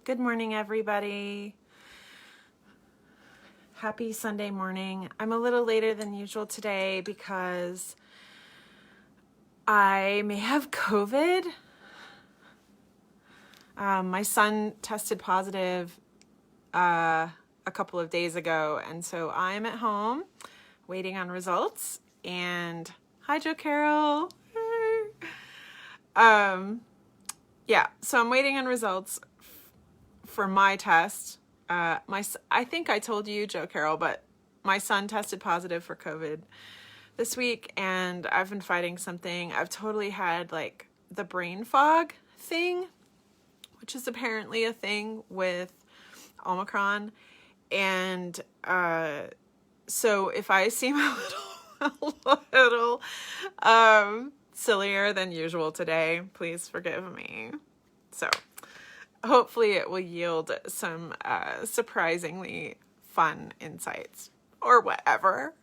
Good morning, everybody. Happy Sunday morning. I'm a little later than usual today because I may have COVID. My son tested positive a couple of days ago, and so I'm at home waiting on results. And hi, Joe Carroll. So I'm waiting on results for my test. I think I told you, Joe Carroll, but my son tested positive for COVID this week, and I've been fighting something. I've totally had like the brain fog thing, which is apparently a thing with Omicron. And so if I seem a little sillier than usual today, please forgive me. So hopefully it will yield some surprisingly fun insights or whatever.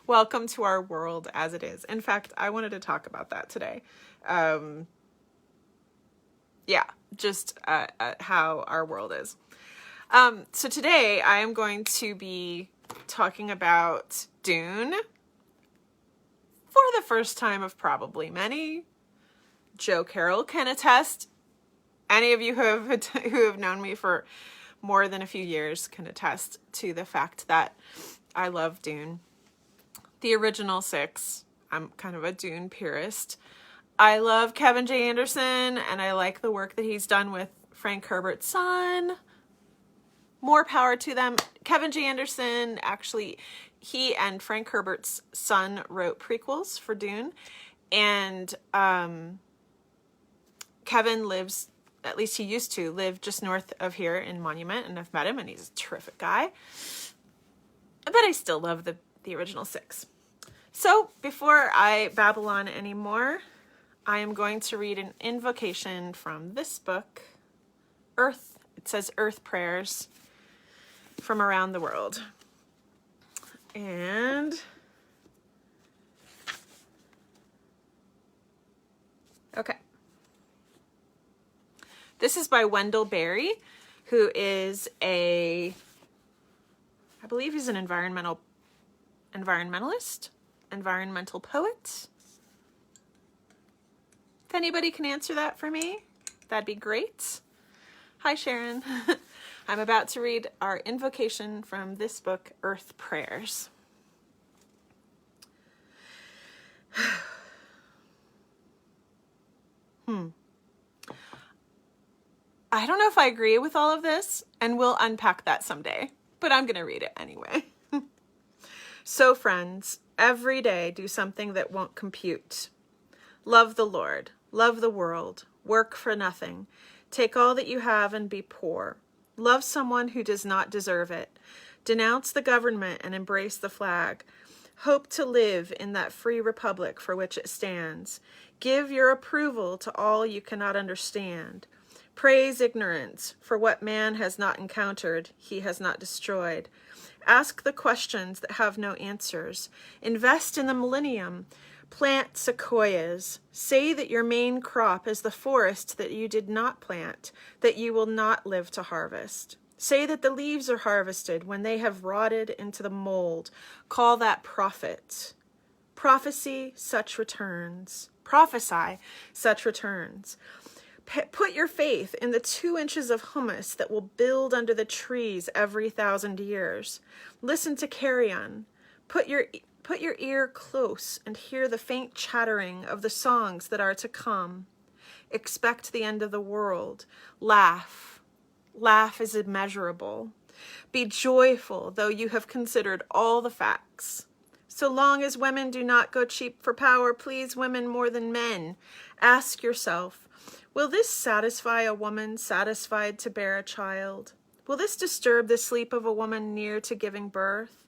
Welcome to our world as it is. In fact, I wanted to talk about that today. Just how our world is. So today I am going to be talking about Dune for the first time of probably many. Joe Carroll can attest. Any of you who have known me for more than a few years can attest to the fact that I love Dune. The original 6. I'm kind of a Dune purist. I love Kevin J. Anderson, and I like the work that he's done with Frank Herbert's son. More power to them. Kevin J. Anderson, actually, he and Frank Herbert's son wrote prequels for Dune. And Kevin lives, at least he used to live just north of here in Monument, and I've met him, and he's a terrific guy. But I still love the original 6. So before I babble on anymore, I am going to read an invocation from this book, Earth. It says Earth Prayers from around the world. And okay. This is by Wendell Berry, who is I believe he's an environmental poet. If anybody can answer that for me, that'd be great. Hi, Sharon. I'm about to read our invocation from this book, Earth Prayers. I don't know if I agree with all of this, and we'll unpack that someday, but I'm going to read it anyway. So, friends, every day do something that won't compute. Love the Lord, love the world, work for nothing. Take all that you have and be poor. Love someone who does not deserve it. Denounce the government and embrace the flag. Hope to live in that free republic for which it stands. Give your approval to all you cannot understand. Praise ignorance, for what man has not encountered, he has not destroyed. Ask the questions that have no answers. Invest in the millennium. Plant sequoias. Say that your main crop is the forest that you did not plant, that you will not live to harvest. Say that the leaves are harvested when they have rotted into the mold. Call that profit. Prophesy such returns. Prophesy such returns. Put your faith in the 2 inches of humus that will build under the trees every 1,000 years. Listen to carrion. Put your ear close and hear the faint chattering of the songs that are to come. Expect the end of the world. Laugh. Laugh is immeasurable. Be joyful, though you have considered all the facts. So long as women do not go cheap for power, please women more than men. Ask yourself, will this satisfy a woman satisfied to bear a child? Will this disturb the sleep of a woman near to giving birth?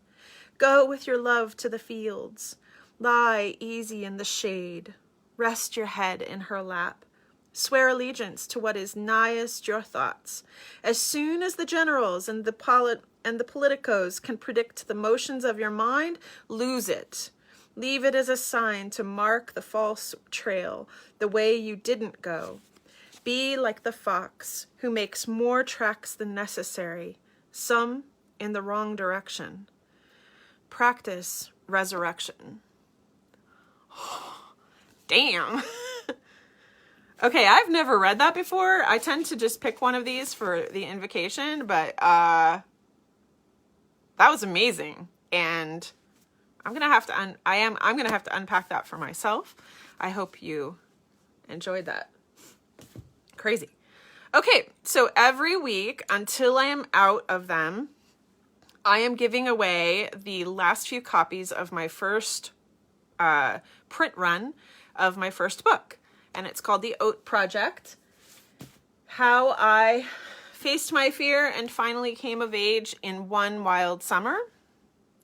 Go with your love to the fields. Lie easy in the shade. Rest your head in her lap. Swear allegiance to what is nighest your thoughts. As soon as the generals and the politicos can predict the motions of your mind, lose it. Leave it as a sign to mark the false trail, the way you didn't go. Be like the fox who makes more tracks than necessary, some in the wrong direction. Practice resurrection. Damn. Okay, I've never read that before. I tend to just pick one of these for the invocation, but that was amazing. And I'm gonna have to I'm gonna have to unpack that for myself. I hope you enjoyed that. Crazy. Okay, so every week until I am out of them, I am giving away the last few copies of my first print run of my first book. And it's called The Oat Project: How I Faced My Fear and Finally Came of Age in One Wild Summer,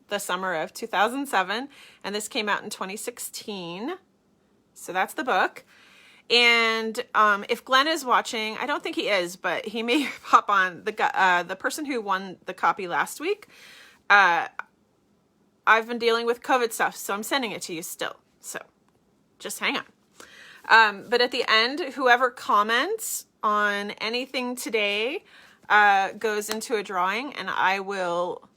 the summer of 2007. And this came out in 2016. So that's the book. And if Glenn is watching, I don't think he is, but he may pop on. The person who won the copy last week, I've been dealing with COVID stuff, so I'm sending it to you still. So just hang on. But at the end, whoever comments on anything today goes into a drawing, and I will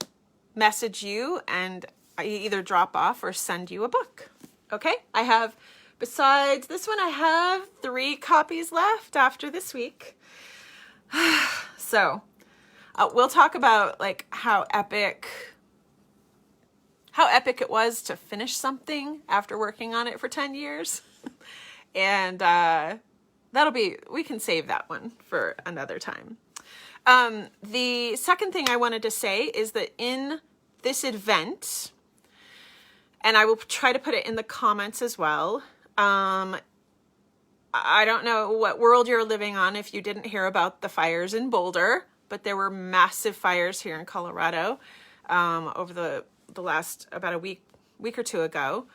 message you and I either drop off or send you a book. Okay? I have, besides this one, I have 3 copies left after this week. So we'll talk about like how epic it was to finish something after working on it for 10 years. And we can save that one for another time. The second thing I wanted to say is that in this event, and I will try to put it in the comments as well, I don't know what world you're living on if you didn't hear about the fires in Boulder, but there were massive fires here in Colorado over the last about a week or two ago.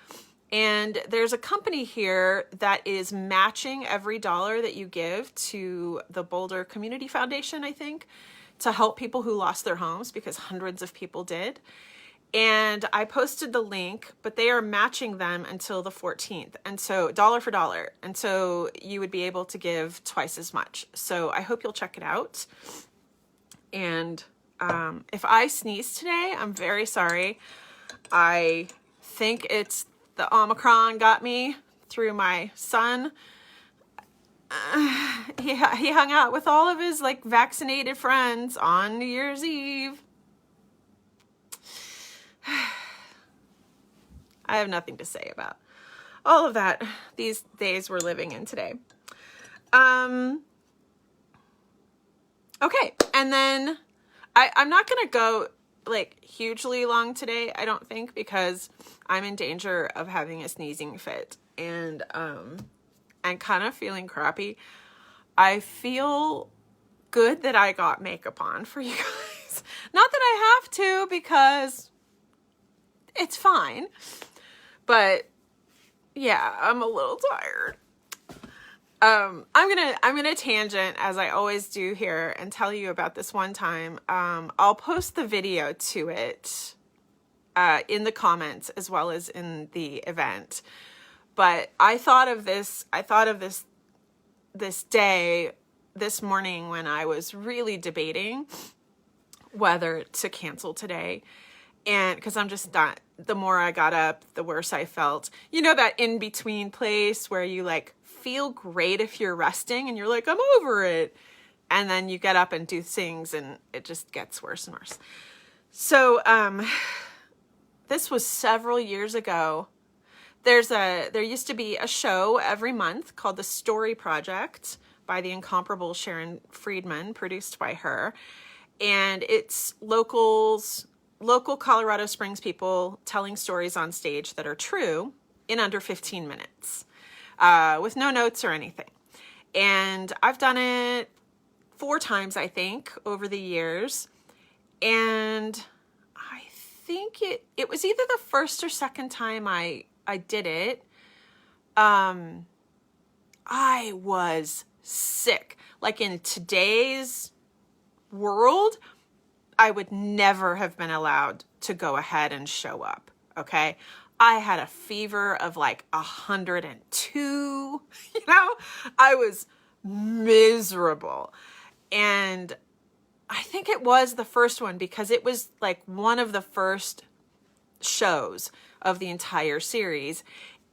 And there's a company here that is matching every dollar that you give to the Boulder Community Foundation, I think, to help people who lost their homes, because hundreds of people did. And I posted the link, but they are matching them until the 14th. And so dollar for dollar. And so you would be able to give twice as much. So I hope you'll check it out. And if I sneeze today, I'm very sorry. I think it's the Omicron got me through my son. He hung out with all of his like vaccinated friends on New Year's Eve. I have nothing to say about all of that these days we're living in today. Okay, and then I'm not gonna go like hugely long today, I don't think, because I'm in danger of having a sneezing fit, and I'm kind of feeling crappy. I feel good that I got makeup on for you guys. Not that I have to, because it's fine, but yeah, I'm a little tired. I'm gonna tangent, as I always do here, and tell you about this one time. I'll post the video to it in the comments as well as in the event. But I thought of this day, this morning, when I was really debating whether to cancel today. And because I'm just not, the more I got up, the worse I felt. You know, that in-between place where you like feel great if you're resting and you're like, I'm over it. And then you get up and do things and it just gets worse and worse. So this was several years ago. There used to be a show every month called The Story Project by the incomparable Sharon Friedman, produced by her. And it's local Colorado Springs people telling stories on stage that are true in under 15 minutes, with no notes or anything. And I've done it 4 times, I think, over the years. And I think it was either the first or second time I did it. I was sick. Like, in today's world, I would never have been allowed to go ahead and show up. Okay. I had a fever of like 102, I was miserable. And I think it was the first one because it was like one of the first shows of the entire series.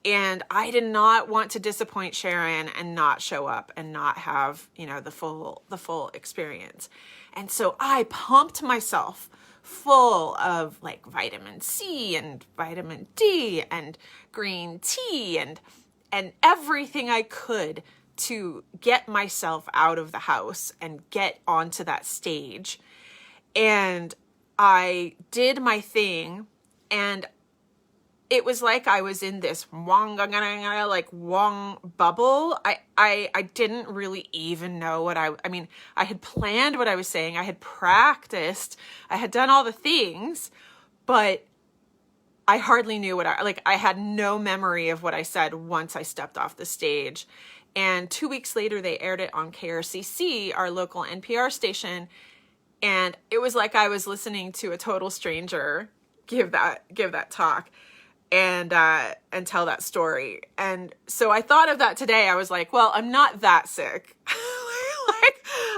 And I did not want to disappoint Sharon and not show up and not have, the full experience. And so I pumped myself full of like vitamin C and vitamin D and green tea and everything I could to get myself out of the house and get onto that stage. And I did my thing, and it was like I was in this wong bubble. I didn't really even know what I had planned what I was saying. I had practiced. I had done all the things, but I hardly knew I had no memory of what I said once I stepped off the stage. And 2 weeks later, they aired it on KRCC, our local NPR station. And it was like I was listening to a total stranger give that talk and tell that story. And so I thought of that today. I was like, well, I'm not that sick.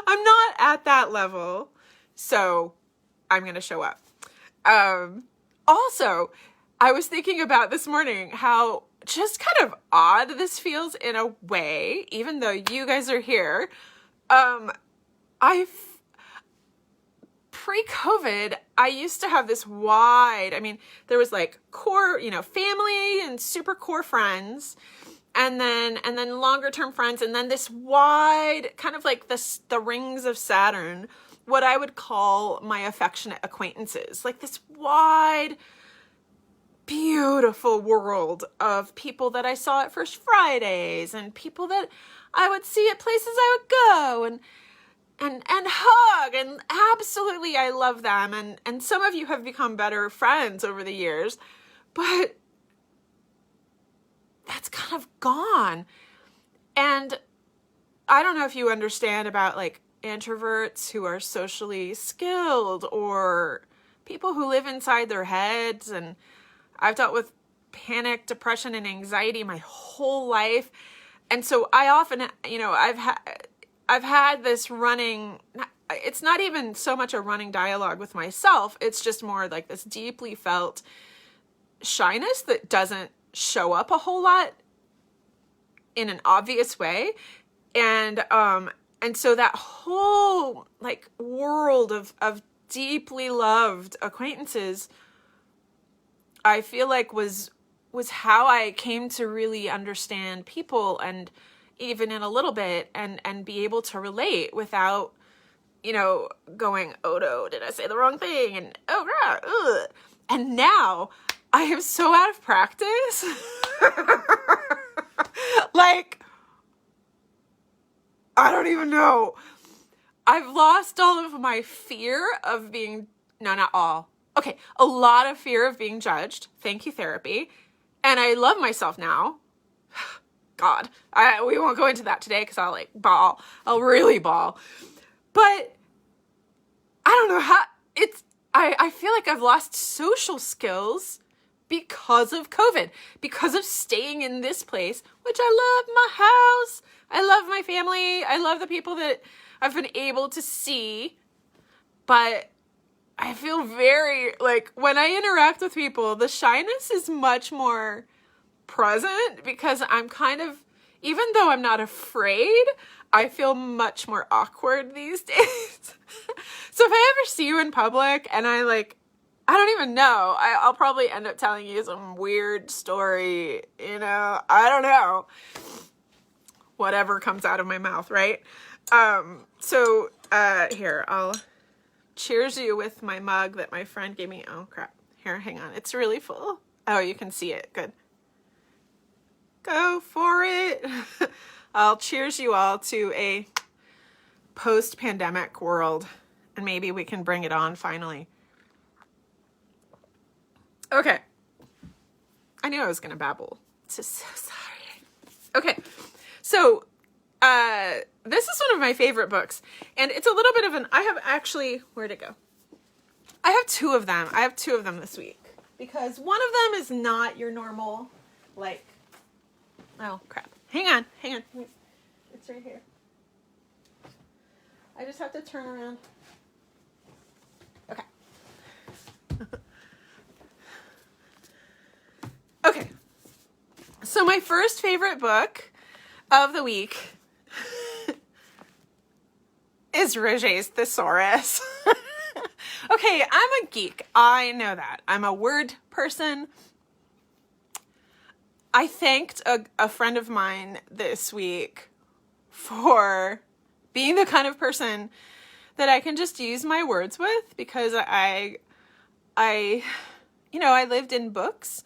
I'm not at that level. So I'm going to show up. Also, I was thinking about this morning how just kind of odd this feels in a way, even though you guys are here. Pre-COVID, I used to have this there was like core, family and super core friends, and then longer term friends, and then this wide, kind of like the rings of Saturn, what I would call my affectionate acquaintances, like this wide, beautiful world of people that I saw at First Fridays and people that I would see at places I would go and hug, and absolutely I love them, and some of you have become better friends over the years, but that's kind of gone. And I don't know if you understand about like introverts who are socially skilled or people who live inside their heads, and I've dealt with panic, depression, and anxiety my whole life. And so I often, I've had this running, it's not even so much a running dialogue with myself. It's just more like this deeply felt shyness that doesn't show up a whole lot in an obvious way. And so that whole like world of deeply loved acquaintances, I feel like was how I came to really understand people, and even in a little bit, and be able to relate without, going, oh no, did I say the wrong thing? And oh God, ugh. And now I am so out of practice. Like, I don't even know. I've lost all of my fear of being, no, not all. Okay, a lot of fear of being judged. Thank you, therapy. And I love myself now. God, we won't go into that today because I'll like bawl. I'll really bawl. But I don't know how I feel like I've lost social skills because of COVID, because of staying in this place, which I love my house. I love my family. I love the people that I've been able to see. But I feel very like when I interact with people, the shyness is much more present because I'm kind of, even though I'm not afraid, I feel much more awkward these days. So if I ever see you in public and I don't even know, I'll probably end up telling you some weird story, I don't know. Whatever comes out of my mouth, right? So here, I'll cheers you with my mug that my friend gave me. Oh crap. Here, hang on. It's really full. Oh, you can see it. Good. Go for it. I'll cheers you all to a post-pandemic world, and maybe we can bring it on finally. Okay. I knew I was going to babble. So sorry. Okay. So, this is one of my favorite books, and it's a little bit of I have actually, where'd it go? I have two of them. I have two of them this week because one of them is not your normal, oh crap. Hang on. It's right here. I just have to turn around. Okay. Okay. So my first favorite book of the week is Roget's Thesaurus. Okay, I'm a geek. I know that. I'm a word person. I thanked a friend of mine this week for being the kind of person that I can just use my words with, because I lived in books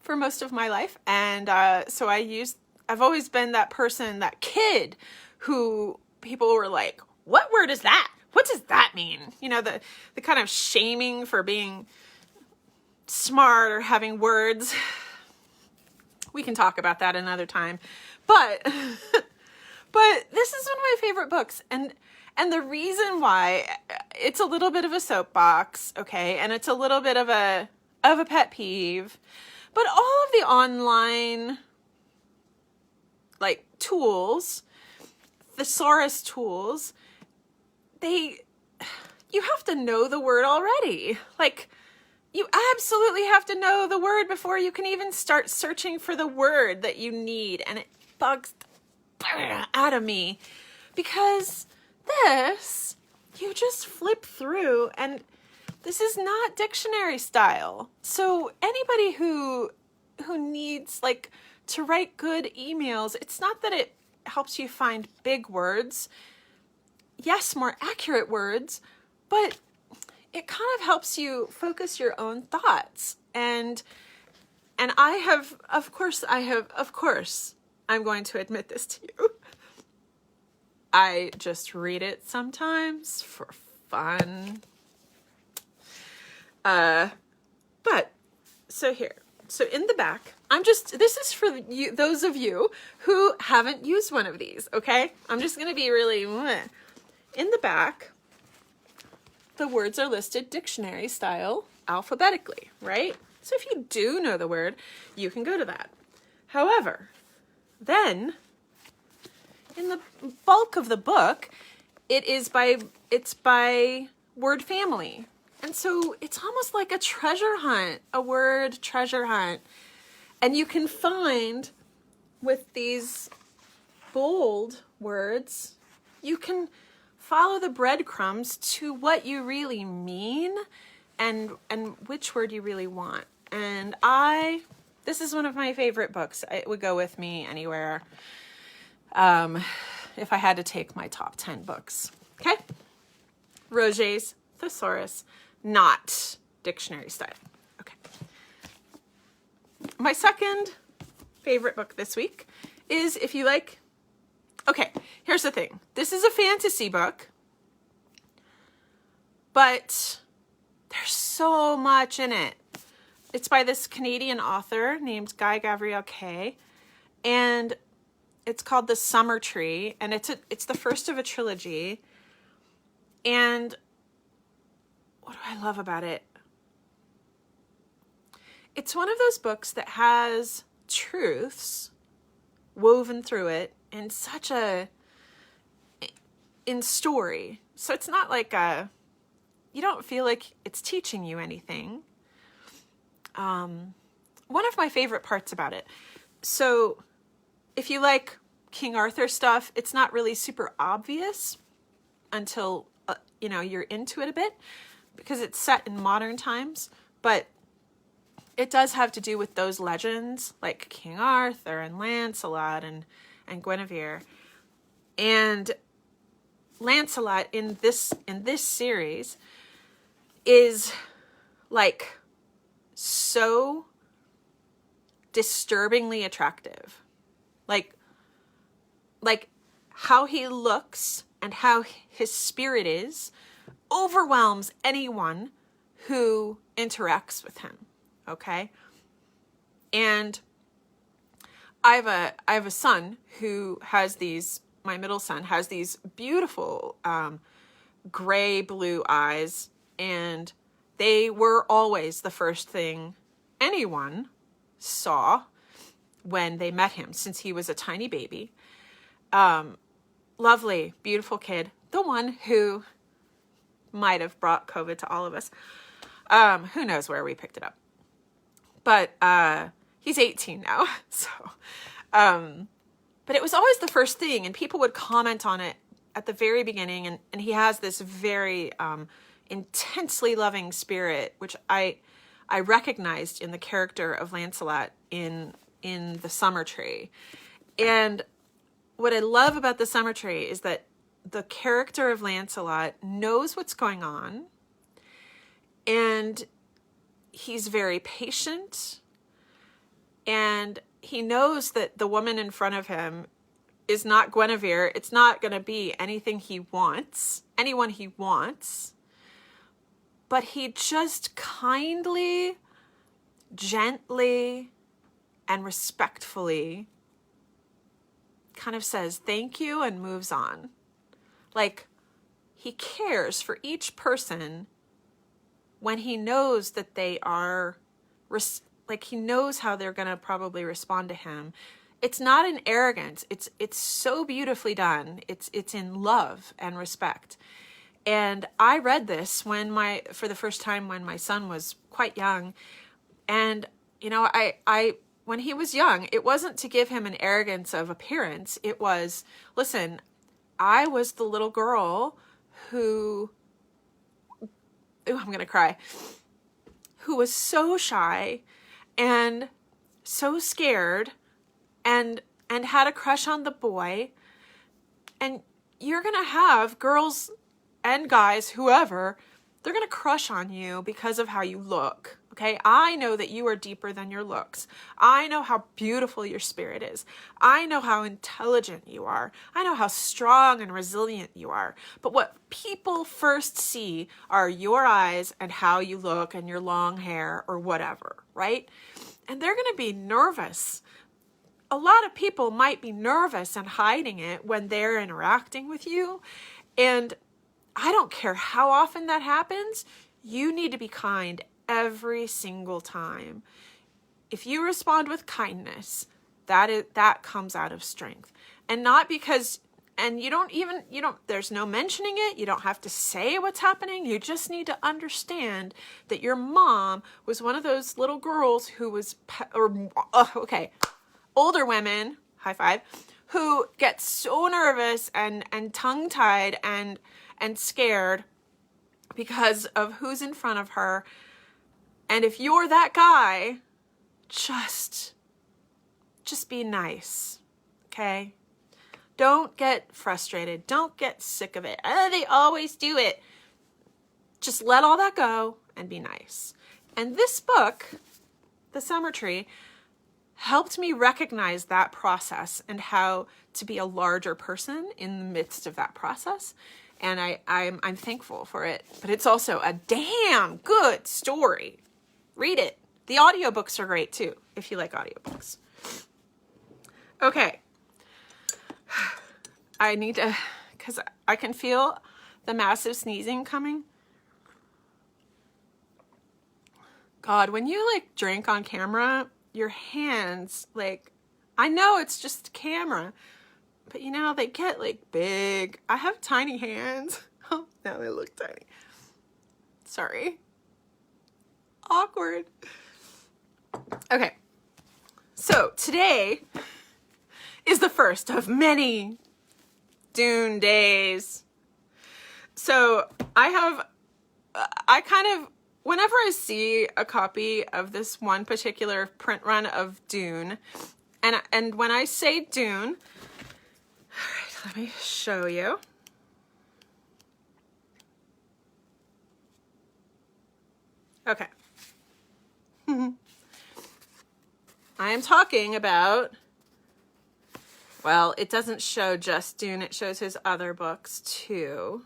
for most of my life. And so I've always been that person, that kid who people were like, what word is that? What does that mean? You know, the kind of shaming for being smart or having words. We can talk about that another time. But this is one of my favorite books. And the reason why, it's a little bit of a soapbox, okay? And it's a little bit of a pet peeve. But all of the online like tools, thesaurus tools, you have to know the word already. Like, you absolutely have to know the word before you can even start searching for the word that you need. And it bugs the out of me, because this, you just flip through, and this is not dictionary style. So anybody who needs like to write good emails, it's not that it helps you find big words. Yes, more accurate words, but it kind of helps you focus your own thoughts. And I have, of course, I'm going to admit this to you. I just read it sometimes for fun. But so in the back, this is for you, those of you who haven't used one of these, okay? I'm just going to be really, in the back, the words are listed dictionary style alphabetically, right? So if you do know the word, you can go to that. However, then in the bulk of the book, it's by word family. And so it's almost like a treasure hunt, a word treasure hunt. And you can find, with these bold words, you can follow the breadcrumbs to what you really mean and which word you really want. And this is one of my favorite books. It would go with me anywhere if I had to take my top 10 books. Okay? Roget's Thesaurus, not dictionary style. Okay. My second favorite book this week is, if you like, okay, here's the thing. This is a fantasy book, but there's so much in it. It's by this Canadian author named Guy Gavriel Kay, and it's called The Summer Tree, and it's the first of a trilogy. And what do I love about it? It's one of those books that has truths woven through it in in story. So it's not like you don't feel like it's teaching you anything. One of my favorite parts about it. So if you like King Arthur stuff, it's not really super obvious until, you're into it a bit, because it's set in modern times, but it does have to do with those legends like King Arthur and Lancelot and Guinevere. And Lancelot in this series is like so disturbingly attractive. Like how he looks and how his spirit is overwhelms anyone who interacts with him. Okay? And I have a son who has my middle son has these beautiful gray blue eyes, and they were always the first thing anyone saw when they met him, since he was a tiny baby. Lovely, beautiful kid. the one who might have brought COVID to all of us. Who knows where we picked it up. But he's 18 now. So, but it was always the first thing, and people would comment on it at the very beginning. And he has this very intensely loving spirit, which I recognized in the character of Lancelot in the Summer Tree. And what I love about the Summer Tree is that the character of Lancelot knows what's going on, and he's very patient, and he knows that the woman in front of him is not Guinevere. It's not going to be anything he wants, anyone he wants, but he just kindly, gently, and respectfully kind of says thank you and moves on. Like, he cares for each person when he knows that they are, like, he knows how they're going to probably respond to him. It's not an arrogance. It's so beautifully done. It's in love and respect. And I read this for the first time when my son was quite young. And, you know, I when he was young, it wasn't to give him an arrogance of appearance. It was, listen, I was the little girl who, I'm going to cry, who was so shy and so scared and had a crush on the boy. And you're going to have girls and guys, whoever, they're going to crush on you because of how you look. Okay, I know that you are deeper than your looks. I know how beautiful your spirit is. I know how intelligent you are. I know how strong and resilient you are. But what people first see are your eyes and how you look and your long hair or whatever, right? And they're going to be nervous. A lot of people might be nervous and hiding it when they're interacting with you. And I don't care how often that happens. You need to be kind every single time. If you respond with kindness, that comes out of strength. And not because, and there's no mentioning it. You don't have to say what's happening. You just need to understand that your mom was one of those little girls who was, older women, high five, who get so nervous and tongue-tied and scared because of who's in front of her. And if you're that guy, just be nice, okay? Don't get frustrated. Don't get sick of it. They always do it. Just let all that go and be nice. And this book, The Summer Tree, helped me recognize that process and how to be a larger person in the midst of that process. And I'm thankful for it. But it's also a damn good story. Read it. The audiobooks are great too, if you like audiobooks. Okay. I need to, because I can feel the massive sneezing coming. God, when you like drink on camera, your hands, like, I know it's just camera, but you know, they get like big. I have tiny hands. Oh, now they look tiny. Sorry. Awkward. Okay. So today is the first of many Dune days. So whenever I see a copy of this one particular print run of Dune, and when I say Dune, all right, let me show you. Okay. I am talking about, well, it doesn't show just Dune, it shows his other books too,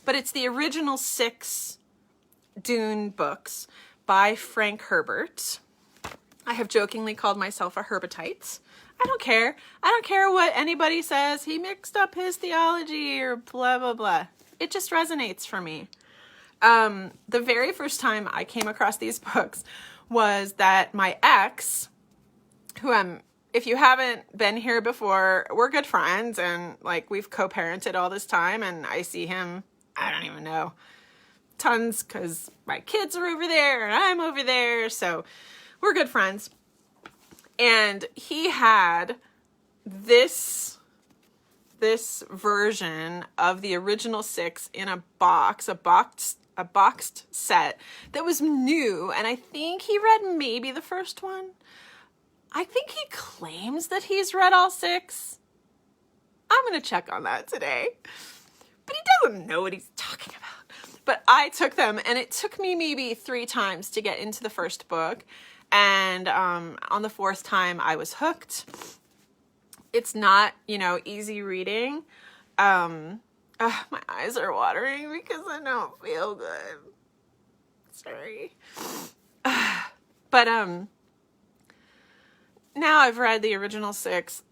but it's the original 6 Dune books by Frank Herbert. I have jokingly called myself a Herbertite. I don't care. I don't care what anybody says. He mixed up his theology or blah, blah, blah. It just resonates for me. The very first time I came across these books was that my ex, who I'm if you haven't been here before, we're good friends, and like we've co-parented all this time, and I see him, I don't even know, tons, because my kids are over there and I'm over there, so we're good friends. And he had this version of the original 6 in a boxed set that was new, and I think he read maybe the first one. I think he claims that he's read all 6. I'm going to check on that today. But he doesn't know what he's talking about. But I took them, and it took me maybe 3 times to get into the first book. And on the 4th time, I was hooked. It's not, easy reading. My eyes are watering because I don't feel good. Sorry. But, now I've read the original 6,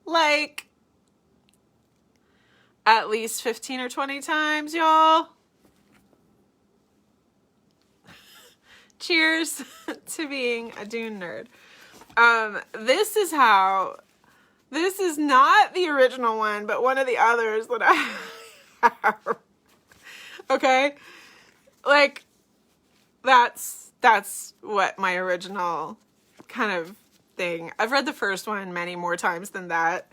like, at least 15 or 20 times, y'all. Cheers to being a Dune nerd. This is not the original one, but one of the others that I have. Okay? Like, that's what my original kind of thing. I've read the first one many more times than that.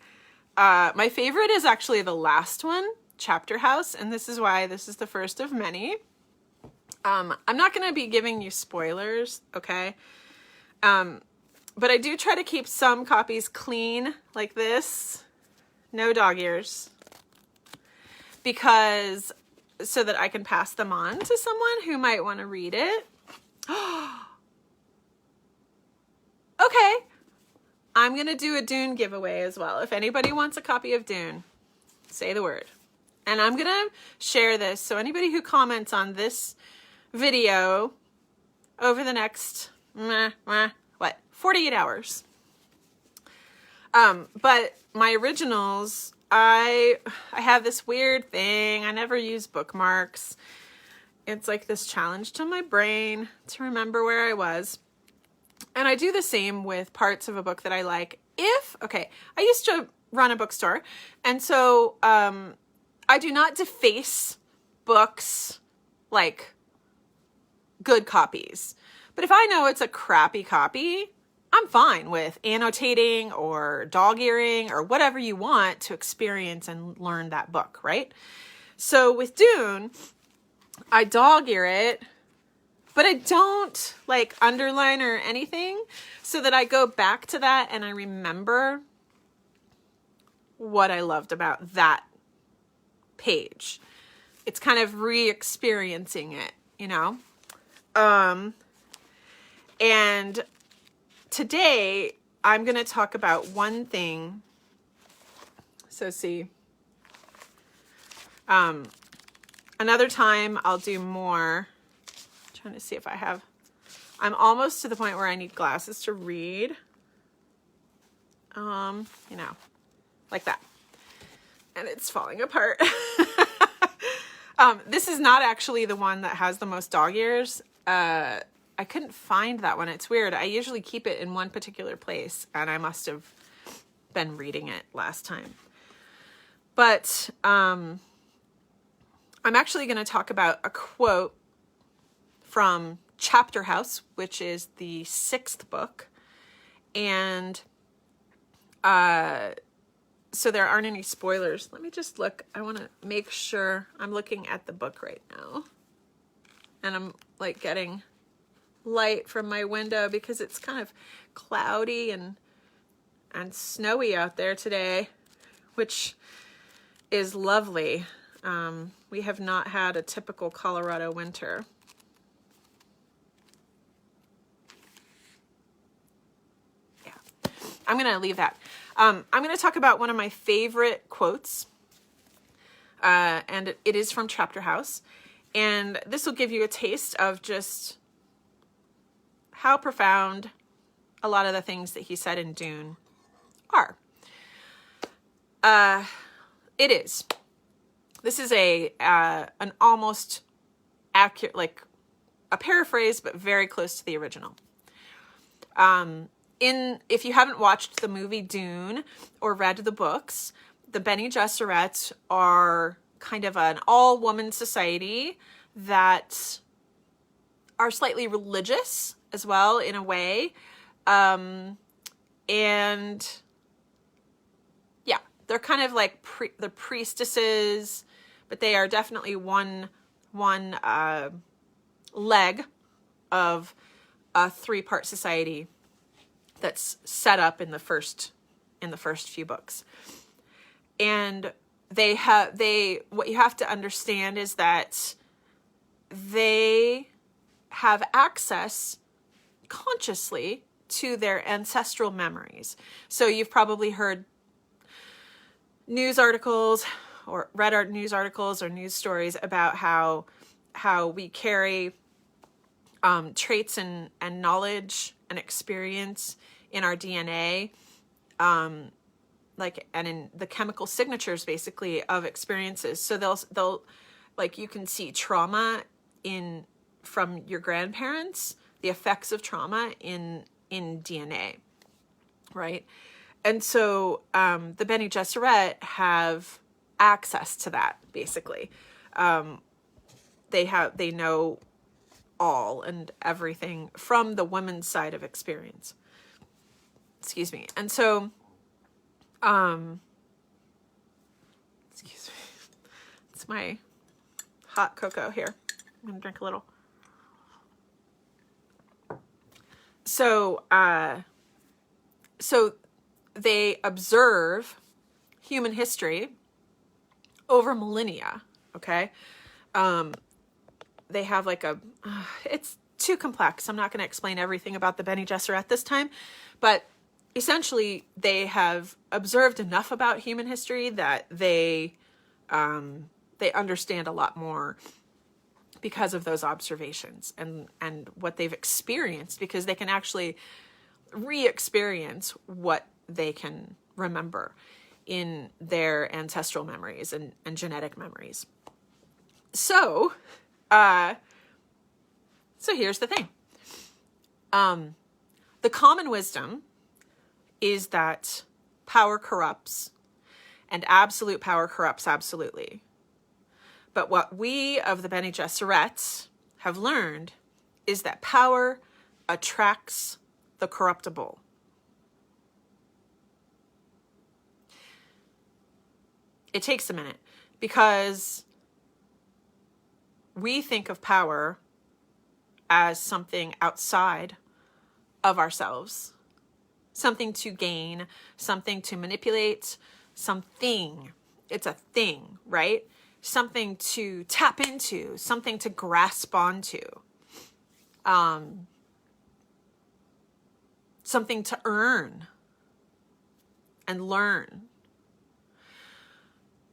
My favorite is actually the last one, Chapter House, and this is why this is the first of many. I'm not going to be giving you spoilers, okay? But I do try to keep some copies clean, like this. No dog ears. So that I can pass them on to someone who might want to read it. Okay. I'm going to do a Dune giveaway as well. If anybody wants a copy of Dune, say the word. And I'm going to share this. So anybody who comments on this video over the next, 48 hours. But my originals, I have this weird thing. I never use bookmarks. It's like this challenge to my brain to remember where I was. And I do the same with parts of a book that I like. I used to run a bookstore. And so I do not deface books like good copies. But if I know it's a crappy copy, I'm fine with annotating or dog-earing or whatever you want to experience and learn that book, right? So with Dune, I dog-ear it, but I don't like underline or anything, so that I go back to that and I remember what I loved about that page. It's kind of re-experiencing it, And today I'm going to talk about one thing. So see, another time I'll do more. I'm trying to see if I'm almost to the point where I need glasses to read. Like that. And it's falling apart. This is not actually the one that has the most dog ears. I couldn't find that one. It's weird. I usually keep it in one particular place, and I must have been reading it last time. But I'm actually going to talk about a quote from Chapter House, which is the 6th book. And so there aren't any spoilers. Let me just look. I want to make sure I'm looking at the book right now. And I'm like getting light from my window because it's kind of cloudy and snowy out there today, which is lovely. We have not had a typical Colorado winter. Yeah, I'm going to leave that. I'm going to talk about one of my favorite quotes, and it is from Chapter House. And this will give you a taste of just how profound a lot of the things that he said in Dune are. It is. This is an almost accurate, like a paraphrase, but very close to the original. If you haven't watched the movie Dune or read the books, the Bene Gesserit are kind of an all-woman society that are slightly religious as well in a way. And yeah, they're kind of like the priestesses, but they are definitely one leg of a three-part society that's set up in the first few books. And what you have to understand is that they have access consciously to their ancestral memories. So you've probably heard news articles or read our news articles or news stories about how we carry traits and knowledge and experience in our DNA, and in the chemical signatures basically of experiences. So they'll like, you can see trauma from your grandparents, the effects of trauma in DNA, right? And so the Bene Gesserit have access to that basically. They know all and everything from the women's side of experience. Excuse me. And so, excuse me. It's my hot cocoa here. I'm gonna drink a little. So they observe human history over millennia. Okay. They have like it's too complex. I'm not going to explain everything about the Bene Gesserit this time, but essentially they have observed enough about human history that they understand a lot more because of those observations and what they've experienced, because they can actually re-experience what they can remember in their ancestral memories and genetic memories. So here's the thing. The common wisdom is that power corrupts and absolute power corrupts absolutely. But what we of the Bene Gesserit have learned is that power attracts the corruptible. It takes a minute, because we think of power as something outside of ourselves, something to gain, something to manipulate, something. It's a thing, right? Something to tap into, something to grasp onto, something to earn and learn.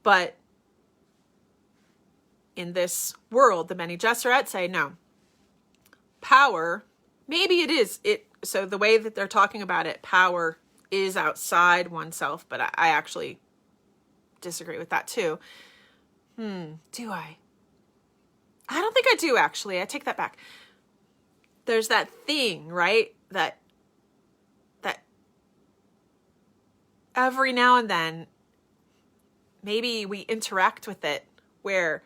But in this world, the Bene Gesserit say, no, power, maybe it is. So the way that they're talking about it, power is outside oneself, but I actually disagree with that too. Do I? I don't think I do, actually. I take that back. There's that thing, right? That every now and then, maybe we interact with it where,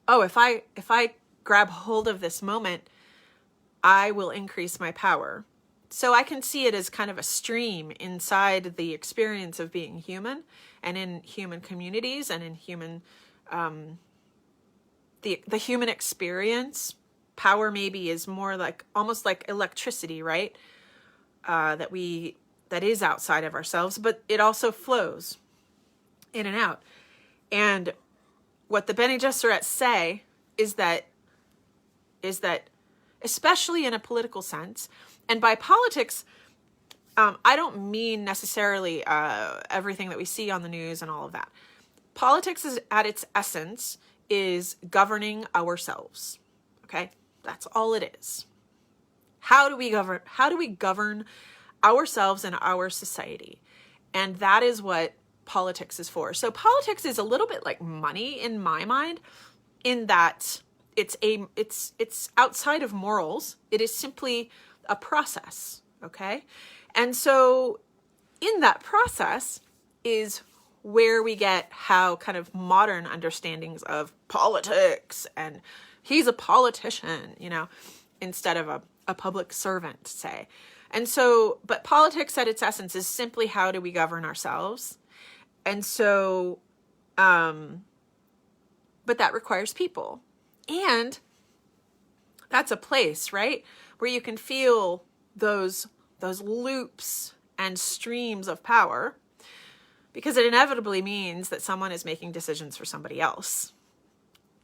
oh, if I grab hold of this moment, I will increase my power. So I can see it as kind of a stream inside the experience of being human, and in human communities, and in human, the human experience. Power maybe is more like, almost like electricity, right? That is outside of ourselves, but it also flows in and out. And what the Bene Gesserit say is that especially in a political sense, and by politics, I don't mean necessarily everything that we see on the news and all of that. Politics is, at its essence, is governing ourselves. Okay? That's all it is. How do we govern ourselves and our society? And that is what politics is for. So politics is a little bit like money in my mind, in that it's outside of morals. It is simply a process. Okay? And so in that process is where we get how kind of modern understandings of politics and he's a politician, instead of a public servant, say. And so, but politics at its essence is simply how do we govern ourselves? And so, but that requires people. And that's a place, right? Where you can feel those loops and streams of power, because it inevitably means that someone is making decisions for somebody else,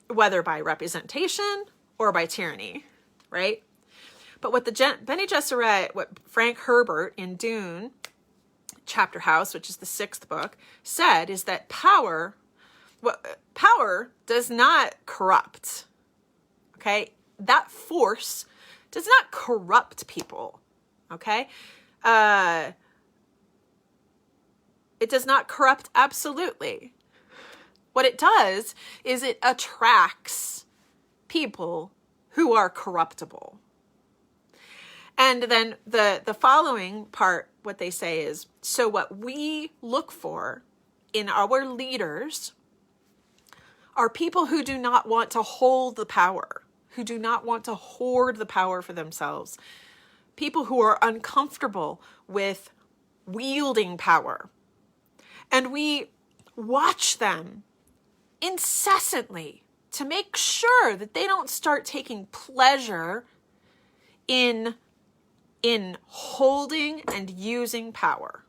whether by representation or by tyranny, right? But what Bene Gesserit, what Frank Herbert in Dune, Chapter House, which is the 6th book, said is that power does not corrupt, okay? That force does not corrupt people, okay? It does not corrupt absolutely. What it does is it attracts people who are corruptible. And then the following part, what they say is, so what we look for in our leaders are people who do not want to hold the power, who do not want to hoard the power for themselves, people who are uncomfortable with wielding power. And we watch them incessantly to make sure that they don't start taking pleasure in holding and using power.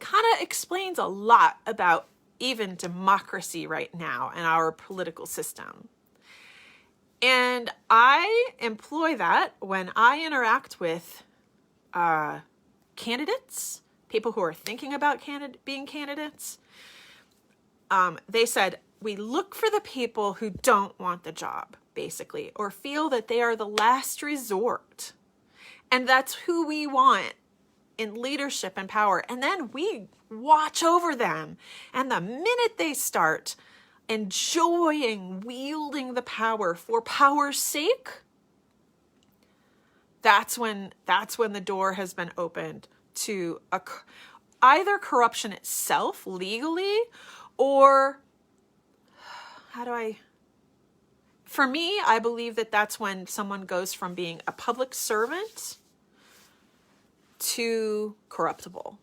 Kind of explains a lot about even democracy right now and our political system. And I employ that when I interact with candidates, people who are thinking about being candidates. They said, we look for the people who don't want the job, basically, or feel that they are the last resort. And that's who we want in leadership and power. And then we watch over them. And the minute they start enjoying wielding the power for power's sake, that's when the door has been opened to either corruption itself legally, or for me, I believe that that's when someone goes from being a public servant to corruptible.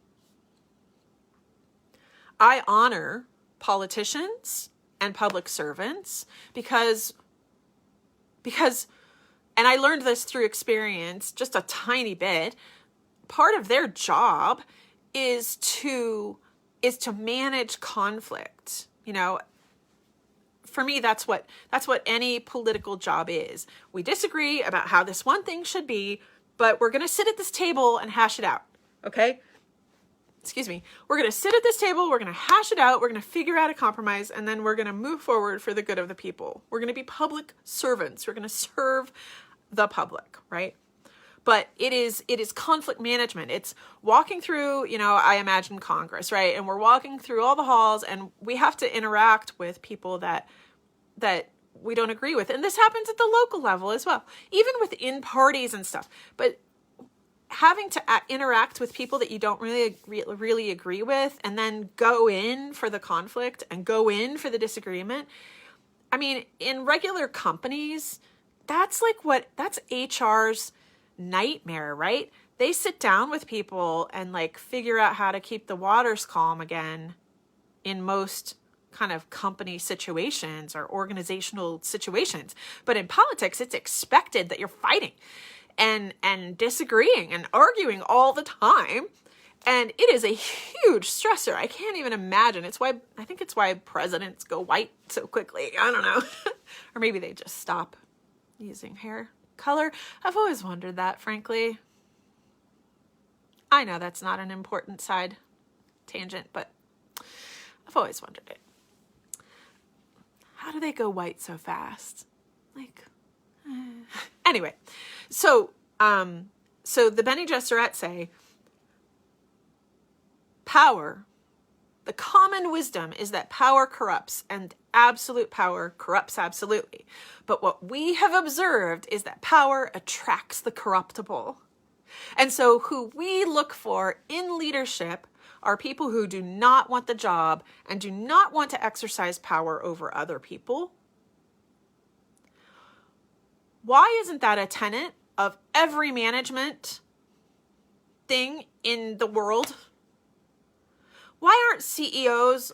I honor politicians and public servants because, and I learned this through experience, just a tiny bit, part of their job is to manage conflict. For me, that's what any political job is. We disagree about how this one thing should be, but we're going to sit at this table and hash it out. Okay? Excuse me. We're going to sit at this table, we're going to hash it out, we're going to figure out a compromise, and then we're going to move forward for the good of the people. We're going to be public servants. We're going to serve the public, right? But it is conflict management. It's walking through, I imagine Congress, right? And we're walking through all the halls, and we have to interact with people that we don't agree with. And this happens at the local level as well, even within parties and stuff. But having to interact with people that you don't really agree with, and then go in for the conflict and go in for the disagreement. I mean, in regular companies, that's HR's nightmare, right? They sit down with people and figure out how to keep the waters calm again in most kind of company situations or organizational situations. But in politics, it's expected that you're fighting and disagreeing and arguing all the time. And it is a huge stressor. I can't even imagine. I think it's why presidents go white so quickly. I don't know. Or maybe they just stop using hair color. I've always wondered that, frankly. I know that's not an important side tangent, but I've always wondered it. How do they go white so fast? Anyway, so the Bene Gesserit say, power, the common wisdom is that power corrupts, and absolute power corrupts absolutely. But what we have observed is that power attracts the corruptible. And so who we look for in leadership are people who do not want the job and do not want to exercise power over other people. Why isn't that a tenet of every management thing in the world? Why aren't CEOs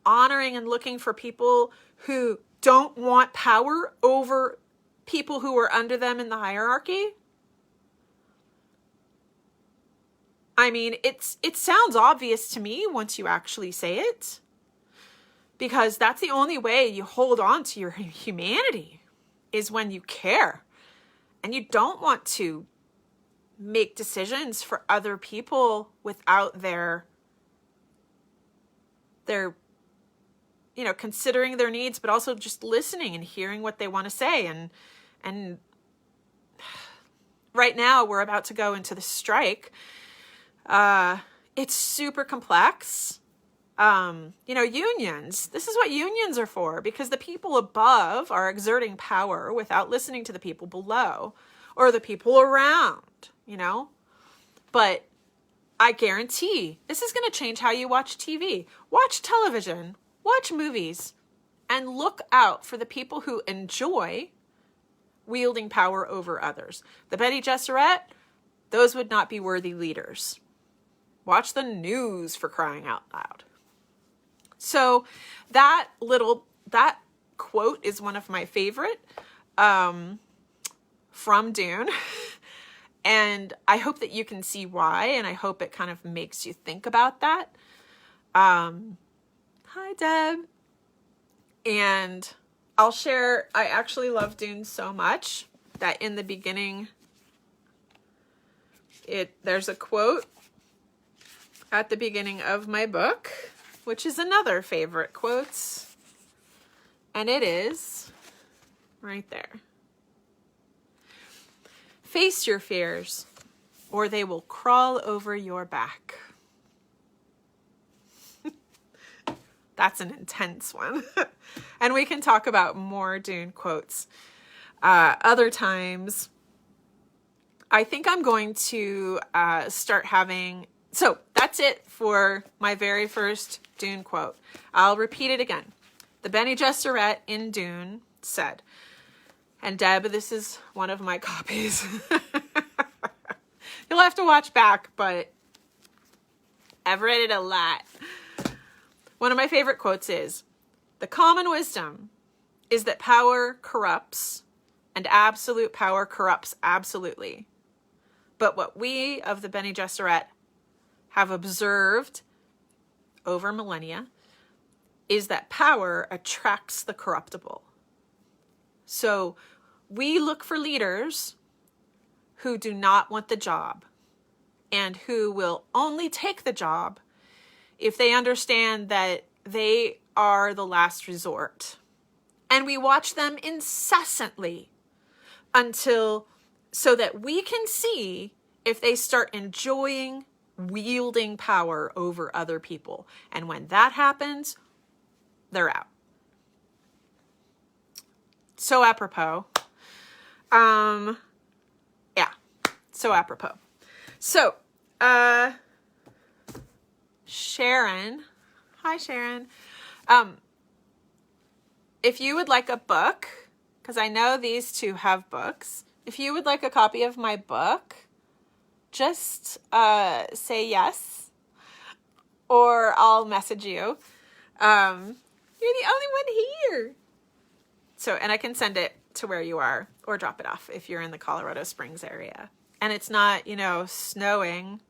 honoring and looking for people who don't want power over people who are under them in the hierarchy? I mean, it sounds obvious to me once you actually say it, because that's the only way you hold on to your humanity, is when you care and you don't want to make decisions for other people without their considering their needs, but also just listening and hearing what they want to say. And right now we're about to go into the strike. It's super complex. Unions, this is what unions are for, because the people above are exerting power without listening to the people below or the people around, but I guarantee this is going to change how you watch TV, watch television, watch movies, and look out for the people who enjoy wielding power over others. The Bene Gesserit, those would not be worthy leaders. Watch the news, for crying out loud. So that quote is one of my favorite from Dune. And I hope that you can see why, and I hope it kind of makes you think about that. Hi, Deb. And I'll share, I actually love Dune so much that in the beginning, there's a quote at the beginning of my book, which is another favorite quote. And it is right there. Face your fears, or they will crawl over your back. That's an intense one. And we can talk about more Dune quotes other times. I think I'm going to start having... So that's it for my very first Dune quote. I'll repeat it again. The Bene Gesserit in Dune said, and Deb, this is one of my copies. You'll have to watch back, but I've read it a lot. One of my favorite quotes is, the common wisdom is that power corrupts and absolute power corrupts absolutely. But what we of the Bene Gesserit have observed over millennia is that power attracts the corruptible. So we look for leaders who do not want the job and who will only take the job if they understand that they are the last resort. And we watch them incessantly so that we can see if they start enjoying wielding power over other people. And when that happens, they're out. So apropos. So apropos. So, Sharon. Hi, Sharon. If you would like a book, because I know these two have books, if you would like a copy of my book, just say yes, or I'll message you. You're the only one here. So, and I can send it to where you are or drop it off if you're in the Colorado Springs area. And it's not, snowing.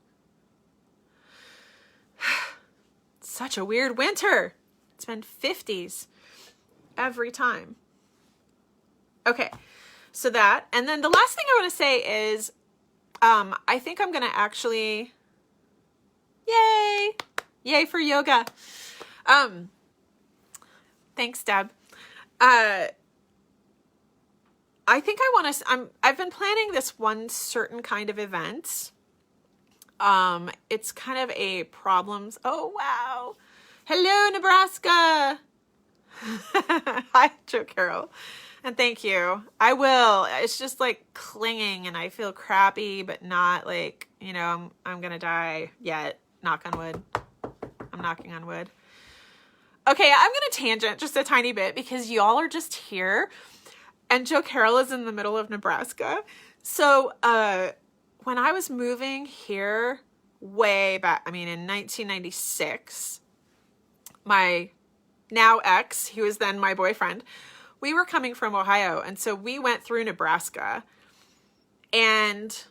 Such a weird winter. It's been 50s every time. Okay, so that. And then the last thing I want to say is, I think I'm going to actually, yay for yoga. Thanks, Deb. I think I want to, I've been planning this one certain kind of event. It's kind of a problems. Oh, wow. Hello, Nebraska. Hi, Joe Carroll. And thank you. I will. It's just like clinging and I feel crappy, but not like, you know, I'm going to die yet. Knock on wood. I'm knocking on wood. Okay, I'm going to tangent just a tiny bit because y'all are just here and Joe Carroll is in the middle of Nebraska. So, when I was moving here way back, I mean, in 1996, my now ex, he was then my boyfriend, we were coming from Ohio. And so we went through Nebraska and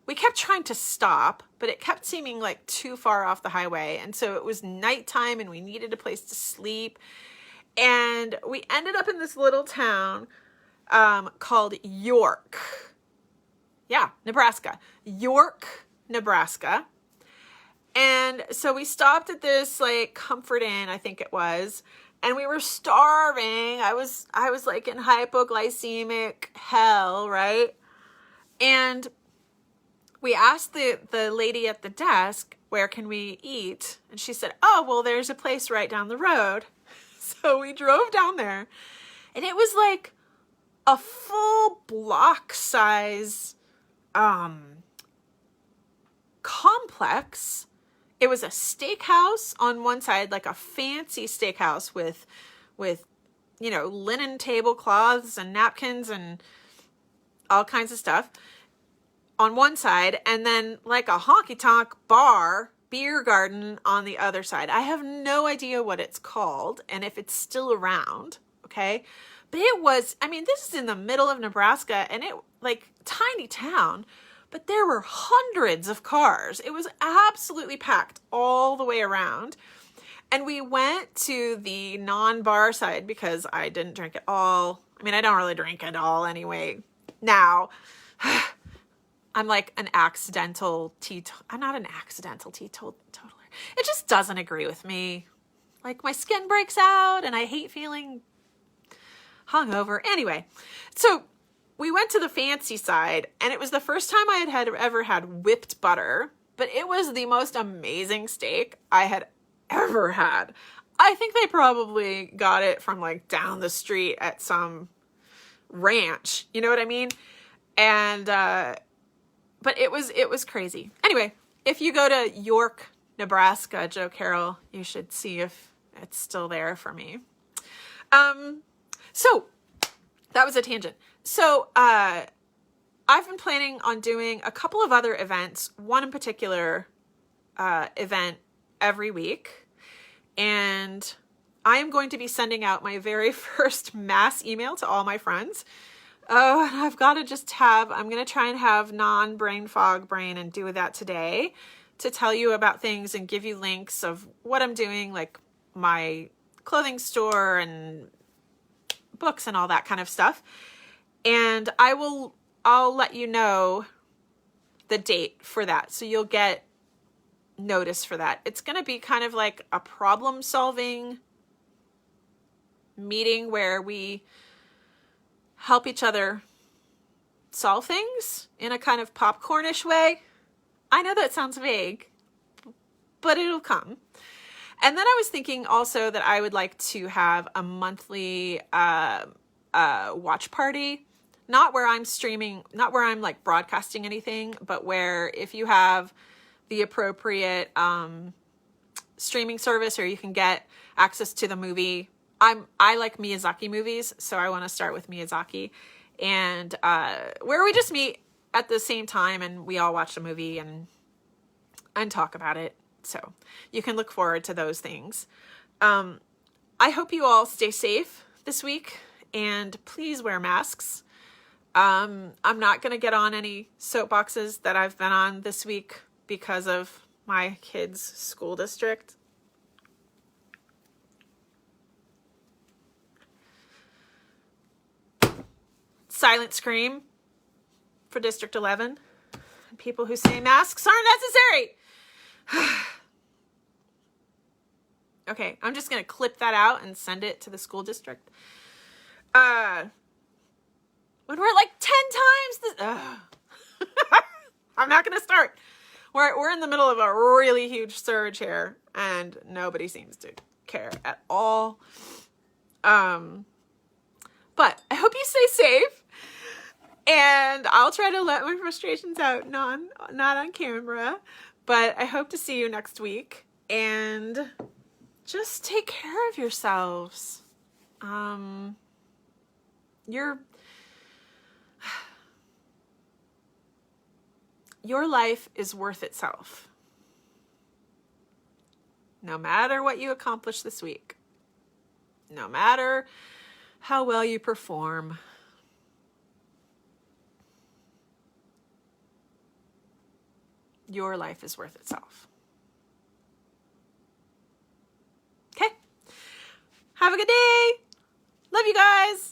we kept trying to stop, but it kept seeming like too far off the highway. And so it was nighttime and we needed a place to sleep. And we ended up in this little town called York. Yeah, Nebraska. York, Nebraska. And so we stopped at this like Comfort Inn, I think it was, and we were starving. I was like in hypoglycemic hell, right? And we asked the lady at the desk, where can we eat? And she said, oh, well, there's a place right down the road. So we drove down there and it was like a full block size complex. It was a steakhouse on one side, like a fancy steakhouse with, you know, linen tablecloths and napkins and all kinds of stuff on one side. And then like a honky-tonk bar, beer garden on the other side. I have no idea what it's called and if it's still around. Okay. But it was, I mean, this is in the middle of Nebraska and it like tiny town. But there were hundreds of cars. It was absolutely packed all the way around. And we went to the non-bar side because I didn't drink it all. I mean, I don't really drink it all anyway. Now, I'm like an accidental I'm not an accidental teetotaler. It just doesn't agree with me. Like my skin breaks out and I hate feeling hungover. Anyway, so we went to the fancy side and it was the first time I had ever had whipped butter, but it was the most amazing steak I had ever had. I think they probably got it from like down the street at some ranch. You know what I mean? And, but it was crazy. Anyway, if you go to York, Nebraska, Joe Carroll, you should see if it's still there for me. So that was a tangent. So, I've been planning on doing a couple of other events, one in particular, event every week. And I am going to be sending out my very first mass email to all my friends. Oh, and I've got to I'm going to try and have non-brain fog brain and do that today to tell you about things and give you links of what I'm doing, like my clothing store and books and all that kind of stuff. And I'll let you know the date for that. So you'll get notice for that. It's going to be kind of like a problem solving meeting where we help each other solve things in a kind of popcornish way. I know that sounds vague, but it'll come. And then I was thinking also that I would like to have a monthly watch party. Not where I'm streaming, not where I'm like broadcasting anything, but where if you have the appropriate streaming service or you can get access to the movie. I like Miyazaki movies, so I want to start with Miyazaki. And where we just meet at the same time and we all watch the movie and talk about it. So you can look forward to those things. I hope you all stay safe this week and please wear masks. I'm not going to get on any soapboxes that I've been on this week because of my kids' school district. Silent scream for District 11. People who say masks aren't necessary. Okay, I'm just going to clip that out and send it to the school district. When we're like 10 times this, I'm not going to start. We're in the middle of a really huge surge here and nobody seems to care at all. But I hope you stay safe, and I'll try to let my frustrations out, not on camera, but I hope to see you next week, and just take care of yourselves. Your life is worth itself. No matter what you accomplish this week, no matter how well you perform, your life is worth itself. Okay? Have a good day. Love you guys.